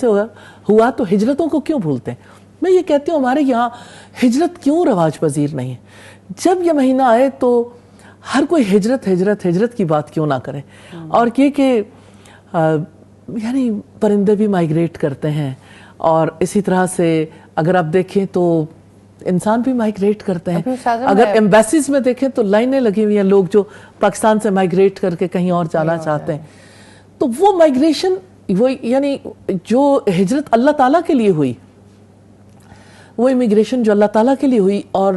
سے ہوا تو ہجرتوں کو کیوں بھولتے ہیں؟ میں یہ کہتی ہوں ہمارے یہاں ہجرت کیوں رواج پذیر نہیں ہے؟ جب یہ مہینہ آئے تو ہر کوئی ہجرت کی بات کیوں نہ کرے؟ اور یہ کہ یعنی پرندے بھی مائیگریٹ کرتے ہیں، اور اسی طرح سے اگر آپ دیکھیں تو انسان بھی مائیگریٹ کرتے ہیں. اگر ایمبیسیز میں دیکھیں تو لائنیں لگی ہوئی ہیں لوگ جو پاکستان سے مائیگریٹ کر کے کہیں اور جانا چاہتے ہیں. تو وہ مائیگریشن وہ یعنی جو ہجرت اللہ تعالیٰ کے لیے ہوئی، وہ امیگریشن جو اللہ تعالیٰ کے لیے ہوئی اور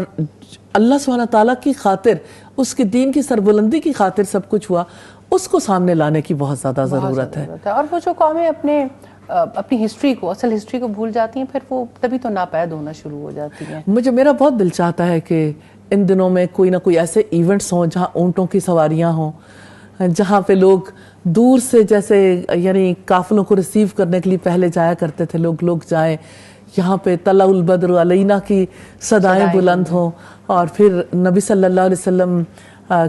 اللہ سبحانہ تعالیٰ کی خاطر، اس کے دین کی سربلندی کی خاطر سب کچھ ہوا، اس کو سامنے لانے کی بہت زیادہ ضرورت ہے. اور وہ جو قومیں اپنی ہسٹری کو، اصل ہسٹری کو بھول جاتی ہیں، پھر وہ تبھی تو ناپید ہونا شروع ہو جاتی ہیں. میرا بہت دل چاہتا ہے کہ ان دنوں میں کوئی نہ کوئی ایسے ایونٹس ہوں جہاں اونٹوں کی سواریاں ہوں، جہاں پہ لوگ دور سے جیسے یعنی قافلوں کو ریسیو کرنے کے لیے پہلے جایا کرتے تھے لوگ جائیں، یہاں پہ طلع البدر علینا کی صدائیں بلند ہوں، اور پھر نبی صلی اللہ علیہ وسلم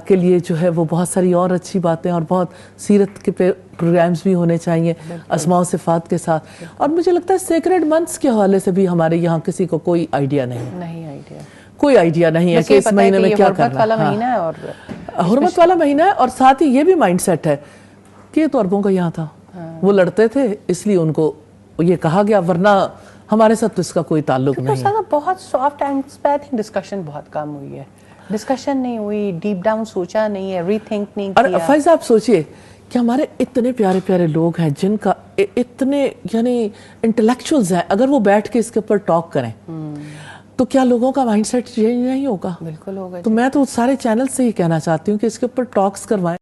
کے لیے جو ہے وہ بہت ساری اور اچھی باتیں اور بہت سیرت کے پروگرامز بھی ہونے چاہیے اسماء و صفات کے ساتھ. اور مجھے لگتا ہے سیکرڈ منتھس کے حوالے سے بھی ہمارے یہاں کسی کو کوئی آئیڈیا کوئی آئیڈیا نہیں ہے کہ اس مہینے میں کیا کرنا ہے. حرمت والا مہینہ ہے، اور ساتھ ہی یہ بھی مائنڈ سیٹ ہے کہ یہ تو عربوں کا یہاں تھا، وہ لڑتے تھے اس لیے ان کو یہ کہا گیا، ورنہ ہمارے ساتھ اس کا کوئی تعلق نہیں ہے. بہت سافٹ اینڈ پہ ڈسکشن بہت کم ہوئی ہے، ڈسکشن نہیں ہوئی، ڈیپ ڈاؤن سوچا نہیں ہے، ری تھنک نہیں کیا. اور فائز آپ سوچئے کہ ہمارے اتنے پیارے پیارے لوگ ہیں جن کا اتنے یعنی انٹلیکچوئلز ہیں، اگر وہ بیٹھ کے اس کے اوپر ٹاک کریں تو کیا لوگوں کا مائنڈ سیٹ چینج نہیں ہوگا؟ بالکل ہوگا. تو میں تو سارے چینل سے ہی کہنا چاہتی ہوں کہ اس کے اوپر ٹاکس کروائیں.